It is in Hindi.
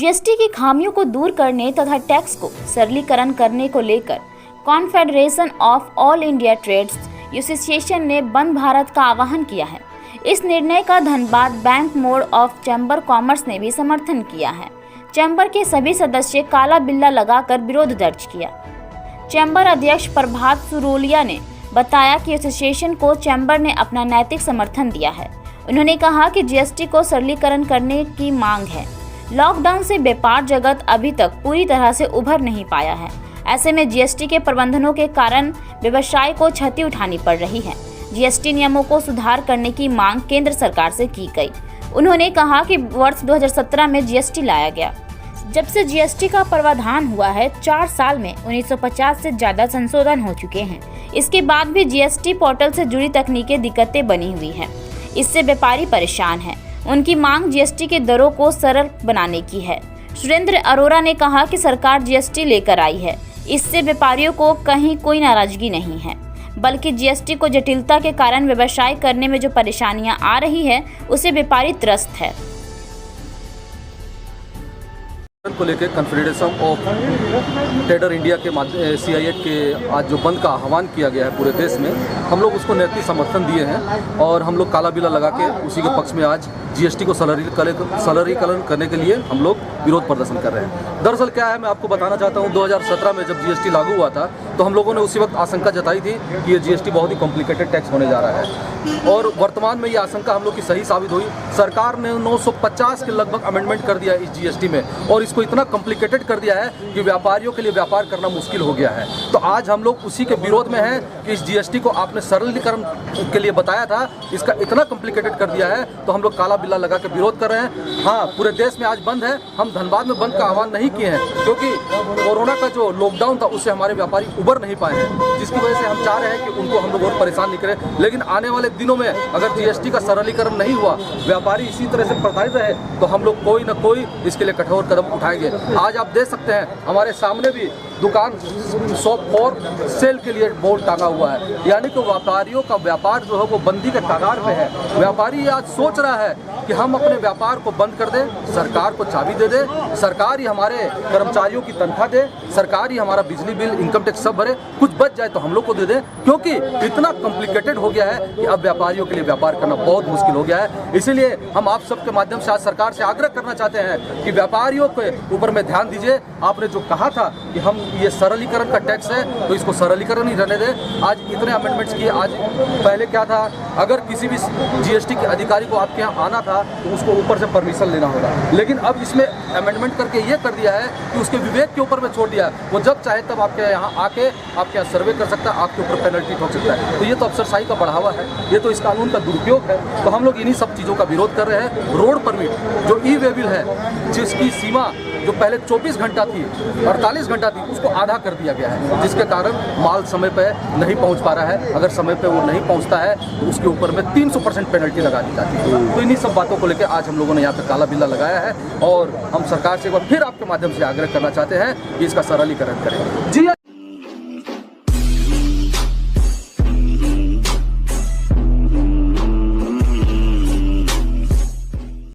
जीएसटी की खामियों को दूर करने तथा टैक्स को सरलीकरण करने को लेकर confederation of all India trades association ने बंद भारत का आह्वान किया है। इस निर्णय का धनबाद बैंक मोड़ ऑफ चैम्बर कॉमर्स ने भी समर्थन किया है। चैम्बर के सभी सदस्य काला बिल्ला लगाकर विरोध दर्ज किया। चैम्बर अध्यक्ष प्रभात सुरोलिया ने बताया कि एसोसिएशन को चैम्बर ने अपना नैतिक समर्थन दिया है। उन्होंने कहा कि जीएसटी को सरलीकरण करने की मांग है। लॉकडाउन से व्यापार जगत अभी तक पूरी तरह से उभर नहीं पाया है। ऐसे में जीएसटी के प्रबंधनों के कारण व्यवसाय को क्षति उठानी पड़ रही है। जीएसटी नियमों को सुधार करने की मांग केंद्र सरकार से की गई। उन्होंने कहा कि वर्ष 2017 में जीएसटी लाया गया। जब से जीएसटी का प्रावधान हुआ है, 4 साल में 1950 से ज्यादा संशोधन हो चुके हैं। इसके बाद भी जीएसटी पोर्टल से जुड़ी तकनीकी दिक्कतें बनी हुई हैं। इससे व्यापारी परेशान हैं। उनकी मांग जीएसटी के दरों को सरल बनाने की है। सुरेंद्र अरोड़ा ने कहा कि सरकार जीएसटी लेकर आई है, इससे व्यापारियों को कहीं कोई नाराजगी नहीं है, बल्कि जीएसटी को जटिलता के कारण व्यवसाय करने में जो परेशानियां आ रही है उसे व्यापारी त्रस्त है। को लेकर कॉन्फेडरेशन ऑफ ट्रेडर इंडिया के CIF के आज जो बंद का आह्वान किया गया है पूरे देश में, हम लोग उसको नैतिक समर्थन दिए हैं और हम लोग काला बिल्ला लगा के उसी के पक्ष में आज जीएसटी को सरलीकरण करने के लिए हम लोग विरोध प्रदर्शन कर रहे हैं। दरअसल क्या है, मैं आपको बताना चाहता हूँ, 2017 में जब जीएसटी लागू हुआ था तो हम लोगों ने उसी वक्त आशंका जताई थी कि ये जीएसटी बहुत ही कॉम्प्लिकेटेड टैक्स होने जा रहा है और वर्तमान में ये आशंका हम लोग की सही साबित हुई। सरकार ने 950 के लगभग अमेंडमेंट कर दिया इस जीएसटी में और इसको इतना कॉम्प्लिकेटेड कर दिया है कि व्यापारियों के लिए व्यापार करना मुश्किल हो गया है। तो आज हम लोग उसी के विरोध में हैं कि इस जीएसटी को आपने सरलीकरण के लिए बताया था, इसका इतना कॉम्प्लिकेटेड कर दिया है, तो हम लोग काला बिल्ला लगा के विरोध कर रहे हैं। हाँ, पूरे देश में आज बंद है। हम धनबाद में बंद का आह्वान नहीं किए हैं क्योंकि कोरोना का जो लॉकडाउन था उससे हमारे व्यापारी उबर नहीं पाए हैं, जिसकी वजह से हम चाह रहे हैं कि उनको हम लोग और परेशान नहीं करें। लेकिन आने वाले दिनों में अगर जीएसटी का सरलीकरण नहीं हुआ, व्यापारी इसी तरह से प्रताड़ित रहे, तो हम लोग कोई न कोई इसके लिए कठोर कदम उठाएंगे। आज आप देख सकते हैं हमारे सामने भी दुकान शॉप फॉर सेल के लिए बोर्ड टांगा हुआ है, यानी कि व्यापारियों का व्यापार जो है वो बंदी के कगार पे है। व्यापारी आज सोच रहा है कि हम अपने व्यापार को बंद कर दें, सरकार को चाबी दे दे, सरकार ही हमारे कर्मचारियों की तनख्वाह दे, सरकार ही हमारा बिजली बिल, इनकम टैक्स सब भरे, कुछ बच जाए तो हम लोग को दे दे, क्योंकि इतना कॉम्प्लिकेटेड हो गया है कि अब व्यापारियों के लिए व्यापार करना बहुत मुश्किल हो गया है। इसीलिए हम आप सबके माध्यम से आज सरकार से आग्रह करना चाहते हैं कि व्यापारियों के ऊपर में ध्यान दीजिए। आपने जो कहा था कि हम ये सरलीकरण का टैक्स है तो इसको सरलीकरण ही रहने दें। आज इतने अमेंडमेंट्स किए। आज पहले क्या था, अगर किसी भी जीएसटी के अधिकारी को आपके यहाँ आना था तो उसको ऊपर से परमिशन लेना होगा, लेकिन अब इसमें अमेंडमेंट करके ये कर दिया है कि उसके विवेक के ऊपर में छोड़ दिया है। वो जब चाहे तब आपके यहाँ आके आपके यहाँ सर्वे कर सकता है, आपके ऊपर पेनल्टी ठोक सकता है। तो ये तो अफसरशाही का बढ़ावा है, ये तो इस कानून का दुरुपयोग है। तो हम लोग इन्हीं सब चीज़ों का विरोध कर रहे हैं। रोड परमिट जो ई-वे बिल है, जिसकी सीमा जो पहले 24 घंटा थी, 48 घंटा थी, उसको आधा कर दिया गया है, जिसके कारण माल समय पे नहीं पहुंच पा रहा है। अगर समय पे वो नहीं पहुंचता है तो उसके ऊपर में 300% पेनल्टी लगा दी जाती है। तो इन्हीं सब बातों को लेकर आज हम लोगों ने यहाँ पे काला बिल्ला लगाया है और हम सरकार से एक बार फिर आपके माध्यम से आग्रह करना चाहते हैं कि इसका सरलीकरण करें। जी।